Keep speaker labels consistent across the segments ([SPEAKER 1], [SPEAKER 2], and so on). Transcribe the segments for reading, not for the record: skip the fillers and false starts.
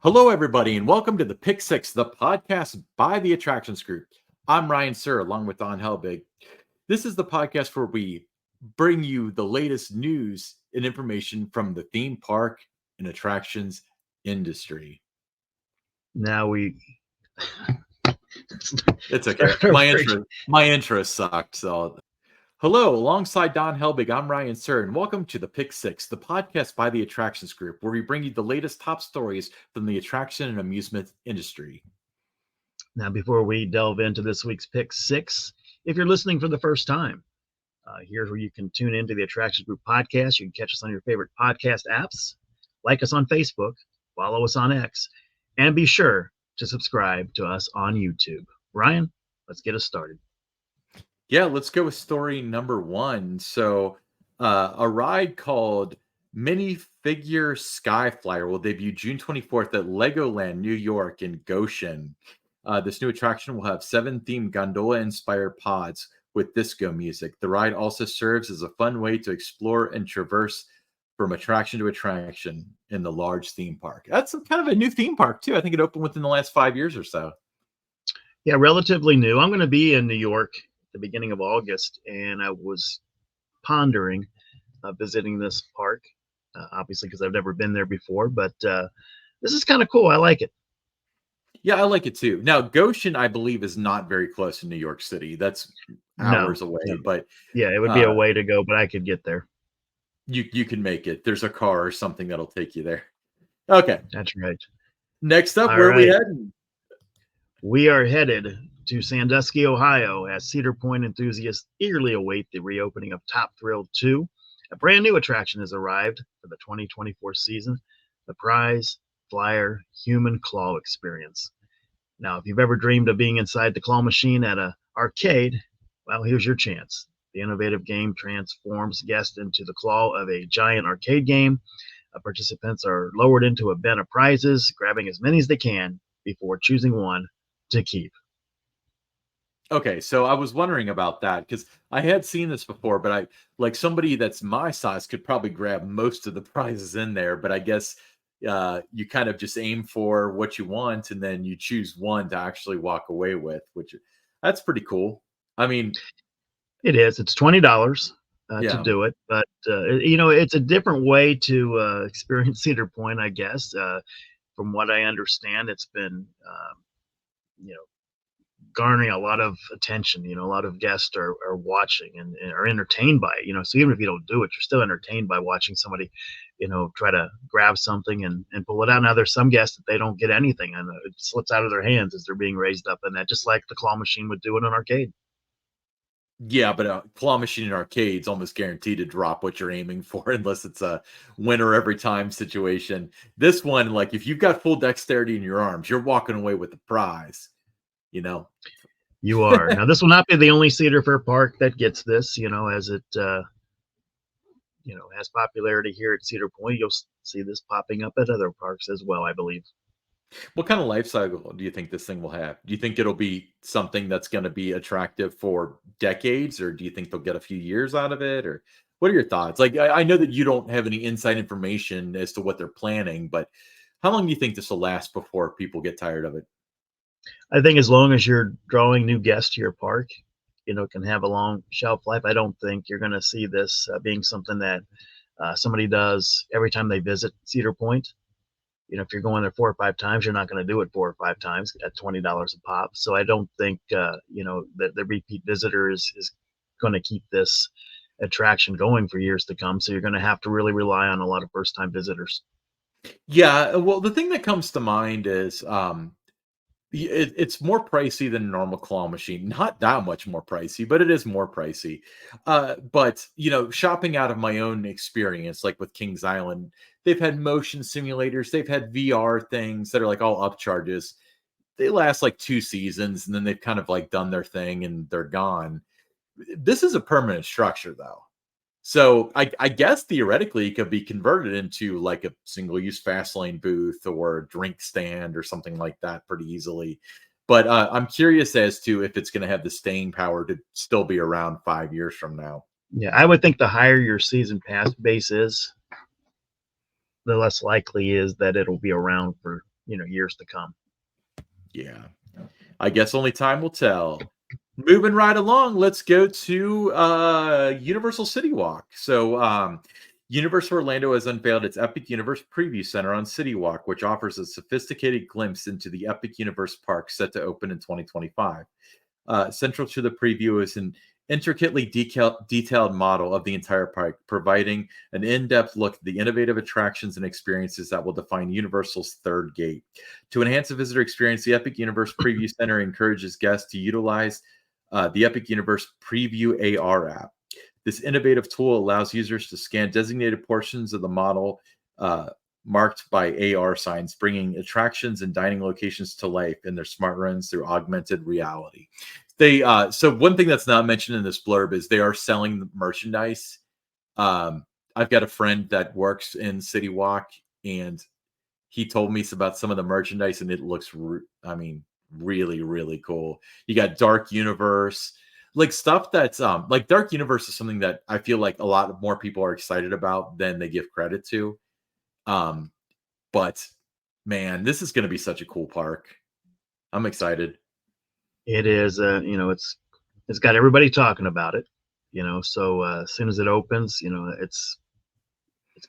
[SPEAKER 1] Hello, everybody, and welcome to the Pick Six, the podcast by the Attractions Group. I'm Ryan Sir, along with Don Helbig. This is the podcast where we bring you the latest news and information from the theme park and attractions industry.
[SPEAKER 2] Now we
[SPEAKER 1] It's okay. My intro sucked. So, hello, alongside Don Helbig, I'm Ryan Sir, and welcome to the Pick Six, the podcast by the Attractions Group, where we bring you the latest top stories from the attraction and amusement industry.
[SPEAKER 2] Now, before we delve into this week's Pick Six, if you're listening for the first time, here's where you can tune into the Attractions Group podcast. You can catch us on your favorite podcast apps, like us on Facebook, follow us on X, and be sure to subscribe to us on YouTube. Ryan, let's get us started.
[SPEAKER 1] Yeah, let's go with story number one. So, a ride called Minifigure Skyflyer will debut June 24th at Legoland, New York in Goshen. This new attraction will have 7 themed gondola-inspired pods with disco music. The ride also serves as a fun way to explore and traverse from attraction to attraction in the large theme park. That's kind of a new theme park, too. I think it opened within the last 5 years or so.
[SPEAKER 2] Yeah, relatively new. I'm going to be in New York the beginning of August, and I was pondering visiting this park, obviously because I've never been there before, but this is kind of cool. I like it.
[SPEAKER 1] Yeah, I like it too. Now, Goshen, I believe, is not very close to New York City. That's hours away, but
[SPEAKER 2] yeah, it would be a way to go, but I could get there.
[SPEAKER 1] You can make it. There's a car or something that'll take you there. Okay.
[SPEAKER 2] That's right.
[SPEAKER 1] Next up, where are we heading?
[SPEAKER 2] We are headed to Sandusky, Ohio, as Cedar Point enthusiasts eagerly await the reopening of Top Thrill 2. A brand new attraction has arrived for the 2024 season, the Prize Flyer Human Claw Experience. Now, if you've ever dreamed of being inside the claw machine at an arcade, well, here's your chance. The innovative game transforms guests into the claw of a giant arcade game. Participants are lowered into a bin of prizes, grabbing as many as they can before choosing one to keep.
[SPEAKER 1] Okay, so I was wondering about that because I had seen this before, but I like somebody that's my size could probably grab most of the prizes in there. But I guess you kind of just aim for what you want, and then you choose one to actually walk away with, which that's pretty cool. I mean,
[SPEAKER 2] it is. It's $20 to do it, but it's a different way to experience Cedar Point, I guess. From what I understand, it's been garnering a lot of attention. A lot of guests are watching and are entertained by it. So even if you don't do it, you're still entertained by watching somebody try to grab something and pull it out. Now there's some guests that they don't get anything and it slips out of their hands as they're being raised up, and that just like the claw machine would do in an arcade.
[SPEAKER 1] Yeah, but a claw machine in arcade's almost guaranteed to drop what you're aiming for unless it's a winner every time situation. This one, like if you've got full dexterity in your arms, you're walking away with the prize.
[SPEAKER 2] You are. Now, this will not be the only Cedar Fair park that gets this, as it, has popularity here at Cedar Point. You'll see this popping up at other parks as well, I believe.
[SPEAKER 1] What kind of life cycle do you think this thing will have? Do you think it'll be something that's going to be attractive for decades, or do you think they'll get a few years out of it? Or what are your thoughts? Like, I know that you don't have any inside information as to what they're planning, but how long do you think this will last before people get tired of it?
[SPEAKER 2] I think as long as you're drawing new guests to your park, can have a long shelf life. I don't think you're going to see this being something that somebody does every time they visit Cedar Point. If you're going there 4 or 5 times, you're not going to do it 4 or 5 times at $20 a pop. So I don't think, that the repeat visitor is going to keep this attraction going for years to come. So you're going to have to really rely on a lot of first-time visitors.
[SPEAKER 1] Yeah, well, the thing that comes to mind is it's more pricey than a normal claw machine. Not that much more pricey, but it is more pricey. But shopping out of my own experience, like with Kings Island, they've had motion simulators, they've had VR things that are like all up charges. They last like 2 seasons, and then they've kind of like done their thing and they're gone. This is a permanent structure, though. So I guess theoretically it could be converted into like a single-use fast lane booth or a drink stand or something like that pretty easily. But I'm curious as to if it's going to have the staying power to still be around 5 years from now.
[SPEAKER 2] Yeah, I would think the higher your season pass base is, the less likely is that it'll be around for, years to come.
[SPEAKER 1] Yeah. I guess only time will tell. Moving right along, let's go to Universal City Walk. So, Universal Orlando has unveiled its Epic Universe Preview Center on City Walk, which offers a sophisticated glimpse into the Epic Universe park set to open in 2025. Central to the preview is an intricately detailed model of the entire park, providing an in-depth look at the innovative attractions and experiences that will define Universal's third gate. To enhance the visitor experience, the Epic Universe Preview Center encourages guests to utilize the Epic Universe Preview AR app. This innovative tool allows users to scan designated portions of the model marked by AR signs, bringing attractions and dining locations to life in their smart runs through augmented reality. They so one thing that's not mentioned in this blurb is they are selling the merchandise. I've got a friend that works in City Walk, and he told me about some of the merchandise, and it looks, I mean, really, really cool. You got Dark Universe, like stuff that's like Dark Universe is something that I feel like a lot more people are excited about than they give credit to. Um, but man, this is going to be such a cool park. I'm excited.
[SPEAKER 2] It is, it's got everybody talking about it, so as soon as it opens, it's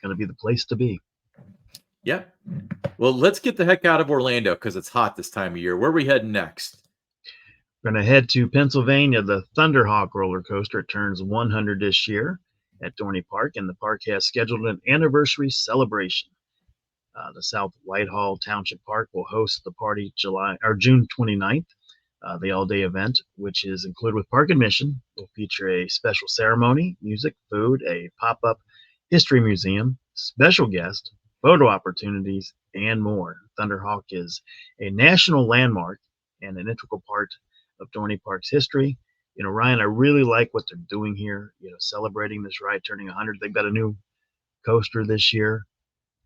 [SPEAKER 2] going to be the place to be.
[SPEAKER 1] Yeah. Well, let's get the heck out of Orlando because it's hot this time of year. Where are we heading next?
[SPEAKER 2] We're going to head to Pennsylvania. The Thunderhawk roller coaster turns 100 this year at Dorney Park, and the park has scheduled an anniversary celebration. The South Whitehall Township Park will host the party June 29th. The all-day event, which is included with park admission, will feature a special ceremony, music, food, a pop-up history museum, special guest, photo opportunities, and more. Thunderhawk is a national landmark and an integral part of Dorney Park's history. Ryan, I really like what they're doing here, celebrating this ride turning 100. They've got a new coaster this year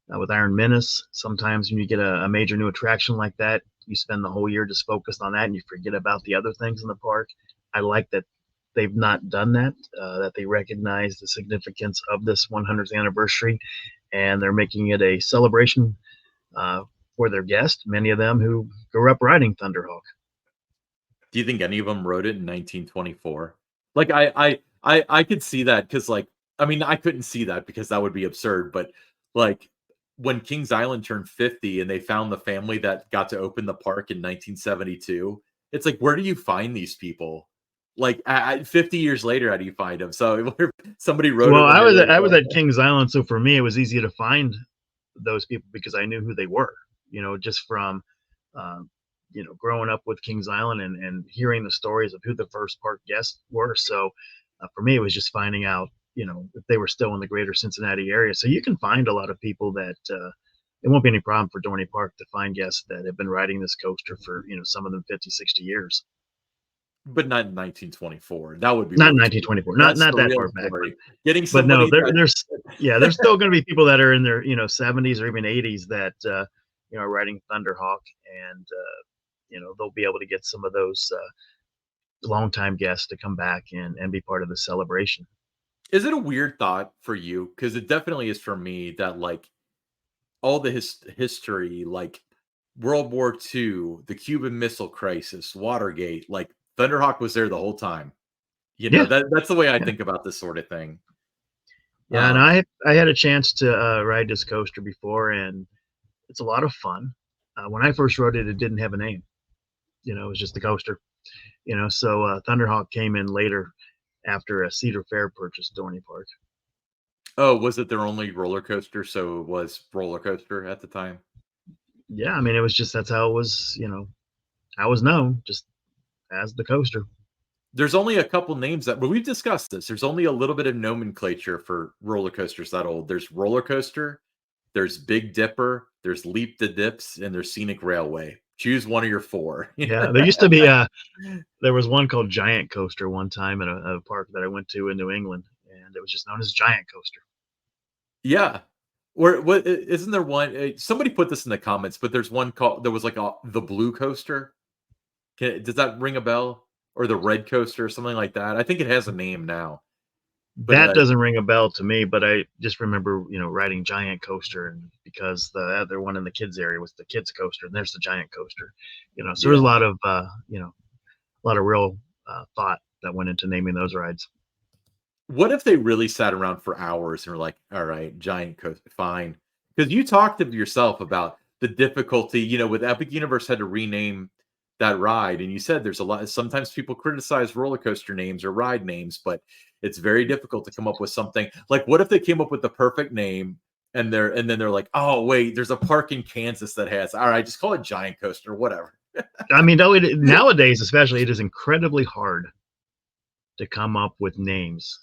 [SPEAKER 2] with Iron Menace. Sometimes when you get a major new attraction like that, you spend the whole year just focused on that and you forget about the other things in the park. I like that they've not done that, that they recognize the significance of this 100th anniversary, and they're making it a celebration for their guests, many of them who grew up riding Thunderhawk.
[SPEAKER 1] Do you think any of them wrote it in 1924? Like I could see that because like I mean I couldn't see that because that would be absurd. But like when Kings Island turned 50 and they found the family that got to open the park in 1972, it's like where do you find these people? Like 50 years later, how do you find them? So somebody wrote it
[SPEAKER 2] Well,
[SPEAKER 1] when
[SPEAKER 2] I
[SPEAKER 1] they
[SPEAKER 2] was
[SPEAKER 1] were
[SPEAKER 2] I was at Kings Island, so for me it was easy to find those people because I knew who they were. Just from uh, growing up with Kings Island and hearing the stories of who the first park guests were. So for me, it was just finding out, if they were still in the greater Cincinnati area. So you can find a lot of people that it won't be any problem for Dorney Park to find guests that have been riding this coaster for, some of them 50, 60 years.
[SPEAKER 1] but not in 1924. That would be
[SPEAKER 2] Not in
[SPEAKER 1] really cool.
[SPEAKER 2] 1924, not
[SPEAKER 1] That's
[SPEAKER 2] not
[SPEAKER 1] the
[SPEAKER 2] that
[SPEAKER 1] real
[SPEAKER 2] far back,
[SPEAKER 1] story. Getting
[SPEAKER 2] but no,
[SPEAKER 1] somebody that
[SPEAKER 2] there's still going to be people that are in their 70s or even 80s that are riding Thunderhawk, and they'll be able to get some of those longtime guests to come back and be part of the celebration.
[SPEAKER 1] is it a weird thought for you? Because it definitely is for me that like all the history, like World War II, the Cuban Missile Crisis, Watergate, like Thunderhawk was there the whole time. You know,
[SPEAKER 2] Yeah,
[SPEAKER 1] that's the way I
[SPEAKER 2] yeah,
[SPEAKER 1] think about this sort of thing.
[SPEAKER 2] yeah. And
[SPEAKER 1] Um,
[SPEAKER 2] I had a chance to ride this coaster before, and it's a lot of fun. When I first rode it, it didn't have a name. It was just the coaster. So Thunderhawk came in later after a Cedar Fair purchased Dorney Park.
[SPEAKER 1] oh, was it their only roller coaster? So it was roller coaster at the time.
[SPEAKER 2] Yeah, I mean, it was just that's how it was. I was known just as the coaster.
[SPEAKER 1] There's only a couple names that, but we've discussed this. There's only a little bit of nomenclature for roller coasters that old. There's roller coaster, there's Big Dipper, there's Leap the Dips, and there's Scenic Railway. Choose one of your four.
[SPEAKER 2] Yeah, there used to be there was one called Giant Coaster one time at a park that I went to in New England, and it was just known as Giant Coaster.
[SPEAKER 1] Yeah. Or what isn't there one somebody put this in the comments, but there's one called there was like the blue coaster. Does that ring a bell? Or the red coaster or something like that? I think it has a name now. But
[SPEAKER 2] That doesn't ring a bell to me, but I just remember, riding Giant Coaster, and because the other one in the kids area was the kids coaster, and there's the Giant Coaster. So there's
[SPEAKER 1] yeah.
[SPEAKER 2] a lot of real thought that went into naming those rides.
[SPEAKER 1] What if they really sat around for hours and were like, "All right, giant coast, fine," because you talked of yourself about the difficulty, with Epic Universe had to rename that ride, and you said there's a lot. Sometimes people criticize roller coaster names or ride names, but it's very difficult to come up with something. Like, what if they came up with the perfect name and then they're like, "Oh, wait, there's a park in Kansas that has. All right, just call it Giant Coaster, whatever."
[SPEAKER 2] I mean, though, nowadays, especially, it is incredibly hard to come up with names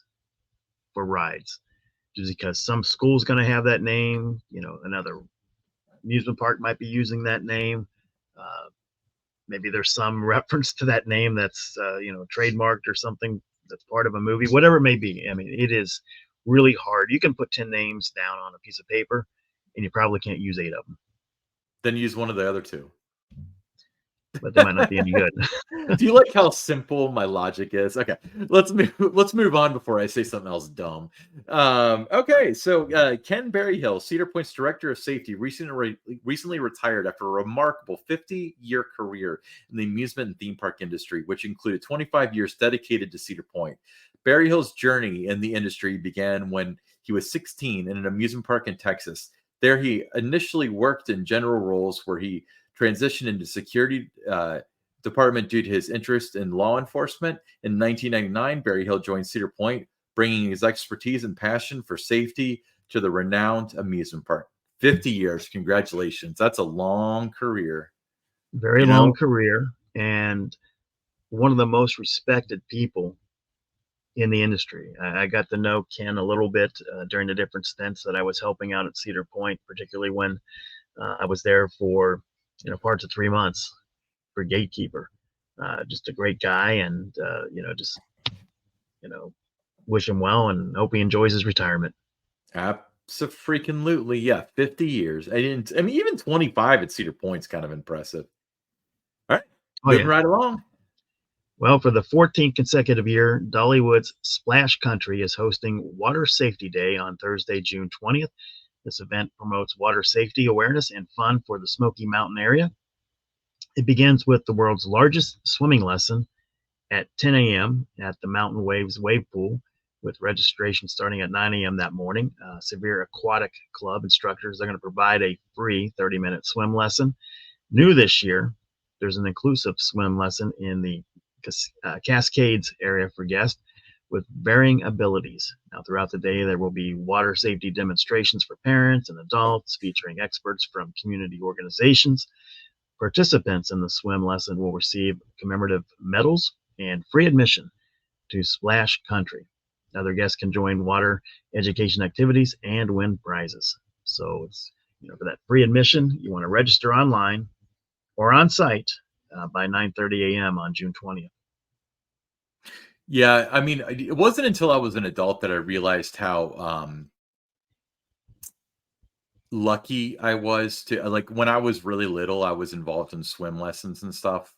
[SPEAKER 2] for rides, just because some school's going to have that name. Another amusement park might be using that name. Uh, Maybe there's some reference to that name that's trademarked or something that's part of a movie, whatever it may be. I mean, it is really hard. You can put 10 names down on a piece of paper, and you probably can't use 8 of them,
[SPEAKER 1] Then use one of the other two.
[SPEAKER 2] but they might not be any good.
[SPEAKER 1] Do you like how simple my logic is? Okay, let's move on before I say something else dumb. Okay, so Ken Berryhill, Cedar Point's director of safety, recently retired after a remarkable 50-year career in the amusement and theme park industry, which included 25 years dedicated to Cedar Point. Berryhill's journey in the industry began when he was 16 in an amusement park in Texas. There, he initially worked in general roles where he transitioned into security department due to his interest in law enforcement. In 1999, Berryhill joined Cedar Point, bringing his expertise and passion for safety to the renowned amusement park. 50 years. Congratulations. That's a long career.
[SPEAKER 2] Very
[SPEAKER 1] You
[SPEAKER 2] long
[SPEAKER 1] know,
[SPEAKER 2] career, and one of the most respected people in the industry. I got to know Ken a little bit during the different stints that I was helping out at Cedar Point, particularly when I was there for parts of 3 months for gatekeeper. Just a great guy, and just you know, wish him well and hope he enjoys his retirement.
[SPEAKER 1] Absolutely. Yeah. 50 years. I mean, even 25 at Cedar Point's kind of impressive. All right.
[SPEAKER 2] Oh
[SPEAKER 1] Moving
[SPEAKER 2] yeah.
[SPEAKER 1] right along.
[SPEAKER 2] Well, for the 14th consecutive year, Dollywood's Splash Country is hosting Water Safety Day on Thursday, June 20th. This event promotes water safety awareness and fun for the Smoky Mountain area. It begins with the world's largest swimming lesson at 10 a.m. at the Mountain Waves Wave Pool, with registration starting at 9 a.m. that morning. Severe Aquatic Club instructors are going to provide a free 30-minute swim lesson. New this year, there's an inclusive swim lesson in the Cascades area for guests with varying abilities. Now, throughout the day, there will be water safety demonstrations for parents and adults featuring experts from community organizations. Participants in the swim lesson will receive commemorative medals and free admission to Splash Country. Other guests can join water education activities and win prizes. So it's for that free admission, you want to register online or on site by 9:30 a.m. on June 20th.
[SPEAKER 1] Yeah. I mean, it wasn't until I was an adult that I realized how lucky I was to like when I was really little, I was involved in swim lessons and stuff.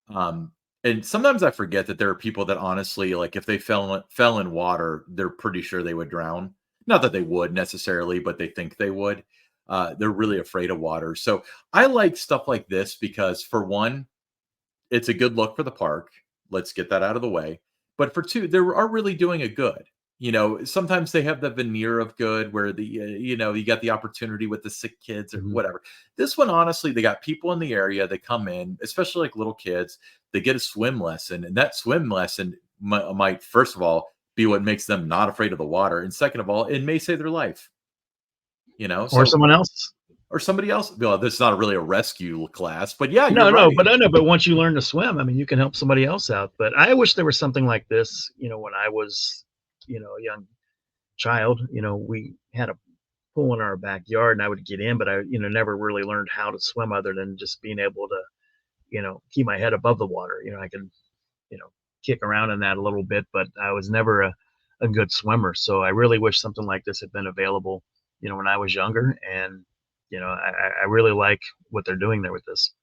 [SPEAKER 1] Um, and sometimes I forget that there are people that honestly, like, if they fell in water, they're pretty sure they would drown. Not that they would necessarily, but they think they would. They're really afraid of water. So I like stuff like this because, for one, it's a good look for the park. Let's get that out of the way. But for two, they are really doing a good. Sometimes they have the veneer of good where you got the opportunity with the sick kids or
[SPEAKER 2] Mhm.
[SPEAKER 1] whatever. This one, honestly, they got people in the area. They come in, especially like little kids. They get a swim lesson, and that swim lesson might, first of all, be what makes them not afraid of the water, and second of all, it may save their life.
[SPEAKER 2] Or
[SPEAKER 1] So
[SPEAKER 2] someone else.
[SPEAKER 1] or somebody else. Well, this is not really a rescue class, but yeah, you're
[SPEAKER 2] No, no,
[SPEAKER 1] right.
[SPEAKER 2] but I know. But once you learn to swim, I mean, you can help somebody else out. But I wish there was something like this. When I was, a young child. We had a pool in our backyard, and I would get in, but I, never really learned how to swim other than just being able to, keep my head above the water. I could, you know, kick around in that a little bit, but I was never a good swimmer. So I really wish something like this had been available, when I was younger. And, I really like what they're doing there with this.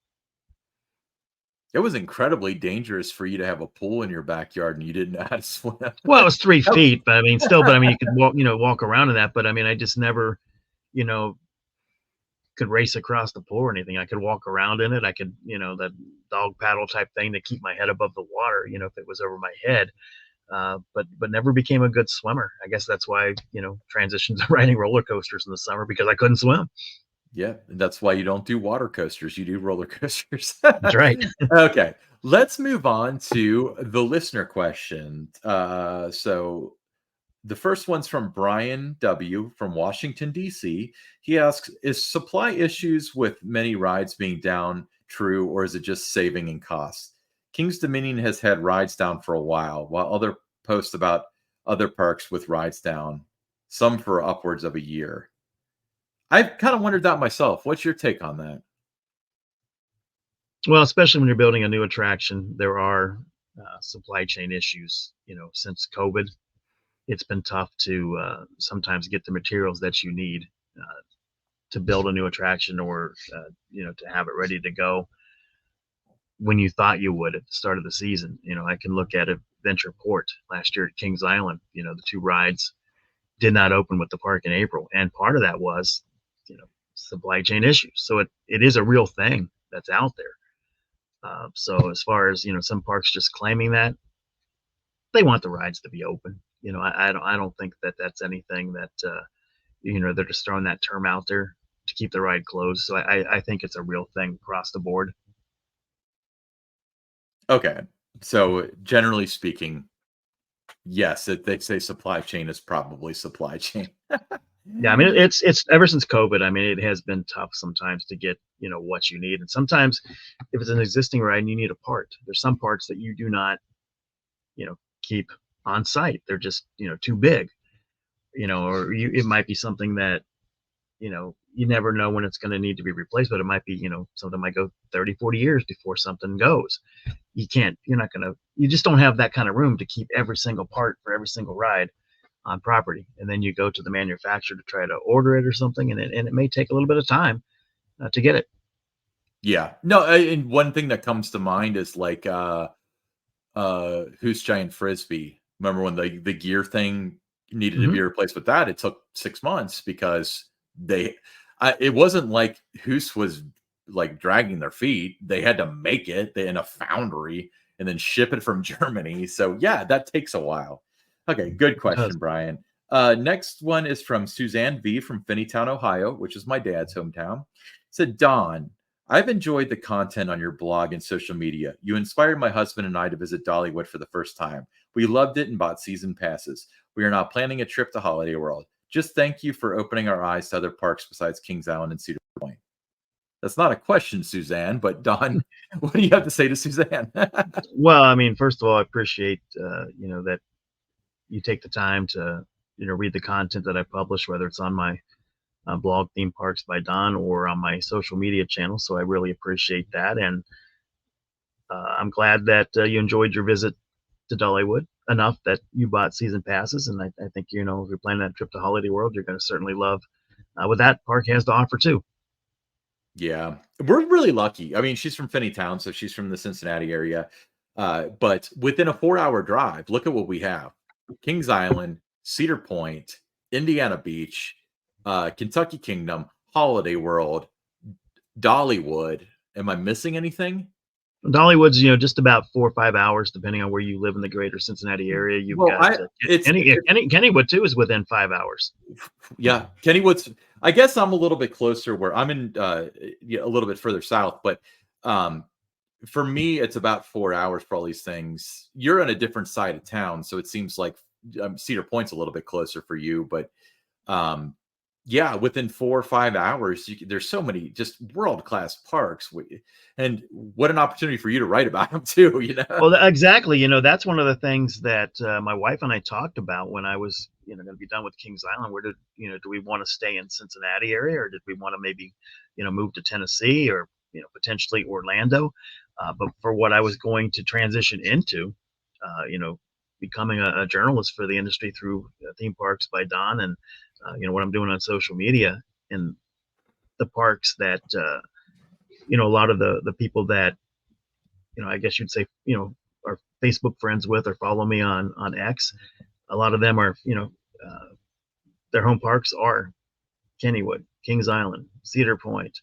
[SPEAKER 1] It was incredibly dangerous for you to have a pool in your backyard and you didn't know how to swim.
[SPEAKER 2] Well, it was 3
[SPEAKER 1] Oh,
[SPEAKER 2] feet, but I mean, still, but I mean, you could walk around in that, but I mean, I just never, you know, could race across the pool or anything. I could walk around in it. I could, that dog paddle type thing to keep my head above the water, if it was over my head. But never became a good swimmer. I guess that's why, transitioned to riding roller coasters in the summer because I couldn't swim.
[SPEAKER 1] yeah, and that's why you don't do water coasters, you do roller coasters.
[SPEAKER 2] That's right.
[SPEAKER 1] Okay, let's move on to the listener question. So the first one's from Brian W. from Washington, D.C. He asks, is supply issues with many rides being down true, or is it just saving in costs? King's Dominion has had rides down for a while other posts about other parks with rides down, some for upwards of a year. I've kind of wondered that myself. What's your take on that?
[SPEAKER 2] Well, especially when you're building a new attraction, there are supply chain issues. Since COVID, it's been tough to sometimes get the materials that you need uh, to build a new attraction or to have it ready to go when you thought you would at the start of the season. I can look at Adventure Port last year at Kings Island. The two rides did not open with the park in April, and part of that was supply chain issues. So it is a real thing that's out there. So as far as some parks just claiming that, they want the rides to be open. I don't think that that's anything that they're just throwing that term out there to keep the ride closed. So I think it's a real thing across the board.
[SPEAKER 1] Okay. So generally speaking, yes, they say supply chain is probably supply chain.
[SPEAKER 2] Yeah, I mean it's ever since COVID. I mean it has been tough sometimes to get what you need, and sometimes if it's an existing ride and you need a part, there's some parts that you do not keep on site. They're just too big, or it might be something that you never know when it's going to need to be replaced, but it might be something might go 30, 40 years before something goes. You just don't have that kind of room to keep every single part for every single ride on property, and then you go to the manufacturer to try to order it or something, and it may take a little bit of time to get it.
[SPEAKER 1] Yeah. No, and one thing that comes to mind is like Who's Giant Frisbee. Remember when the gear thing needed to
[SPEAKER 2] Hmm.
[SPEAKER 1] be replaced with that? It took 6 months because it wasn't like Hoos was like dragging their feet. They had to make it in a foundry and then ship it from Germany. So yeah, that takes a while. Okay, good
[SPEAKER 2] It does.
[SPEAKER 1] question, Brian. Next one is from Suzanne V from Finneytown, Ohio, which is my dad's hometown. Said, Don, I've enjoyed the content on your blog and social media. You inspired my husband and I to visit Dollywood for the first time. We loved it and bought season passes. We are now planning a trip to Holiday World. Just thank you for opening our eyes to other parks besides Kings Island and Cedar Point. That's not a question, Suzanne, but Don, what do you have to say to Suzanne?
[SPEAKER 2] Well, I mean, first of all, I appreciate that you take the time to read the content that I publish, whether it's on my blog Theme Parks by Don or on my social media channel. So I really appreciate that, and I'm glad that you enjoyed your visit to Dollywood enough that you bought season passes. And I think if you're planning that trip to Holiday World, you're going to certainly love what that park has to offer too.
[SPEAKER 1] Yeah, we're really lucky. I mean, she's from Finneytown, so she's from the Cincinnati area. But within a 4-hour drive, look at what we have: Kings Island, Cedar Point, Indiana Beach, Kentucky Kingdom, Holiday World, Dollywood. Am I missing anything?
[SPEAKER 2] Dollywood's just about 4 or 5 hours, depending on where you live in the greater Cincinnati area. You've
[SPEAKER 1] Well,
[SPEAKER 2] got
[SPEAKER 1] I it's
[SPEAKER 2] Kennywood too is within 5 hours.
[SPEAKER 1] yeah, Kennywood's. I guess I'm a little bit closer where I'm in, yeah, a little bit further south, but um, for me, it's about 4 hours for all these things. You're on a different side of town, so it seems like Cedar Point's a little bit closer for you, but um, yeah, within 4 or 5 hours, there's so many just world class parks, and what an opportunity for you to write about them too. You know,
[SPEAKER 2] Well, exactly. That's one of the things that my wife and I talked about when I was, going to be done with Kings Island. Where do we want to stay in Cincinnati area, or did we want to maybe, move to Tennessee or, potentially Orlando? But for what I was going to transition into, becoming a journalist for the industry through Theme Parks by Don, and what I'm doing on social media and the parks that a lot of the people that I guess you'd say, are Facebook friends with or follow me on X. A lot of them are, their home parks are Kennywood, Kings Island, Cedar Point,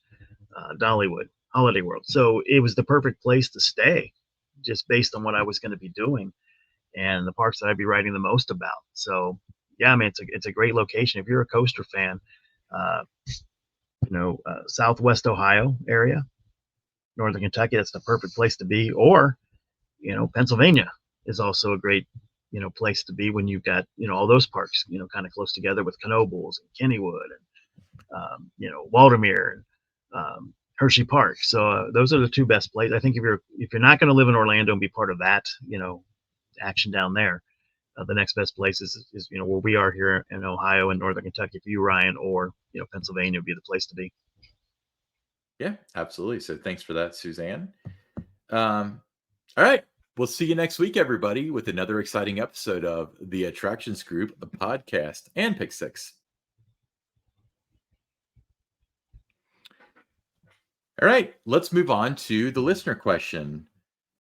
[SPEAKER 2] Dollywood, Holiday World. So it was the perfect place to stay, just based on what I was going to be doing and the parks that I'd be writing the most about. So yeah, I mean, it's a great location. If you're a coaster fan, uh, Southwest Ohio area, Northern Kentucky, that's the perfect place to be. Or Pennsylvania is also a great place to be when you've got all those parks kind of close together with Knoebels and Kennywood and Waldermere and Hershey Park. So those are the two best places. I think if you're not going to live in Orlando and be part of that action down there, the next best place is where we are here in Ohio and Northern Kentucky for you, Ryan, or Pennsylvania would be the place to be.
[SPEAKER 1] Yeah, absolutely. So thanks for that, Suzanne. All right. We'll see you next week, everybody, with another exciting episode of the Attractions Group podcast and Pick Six. All right, let's move on to the listener question.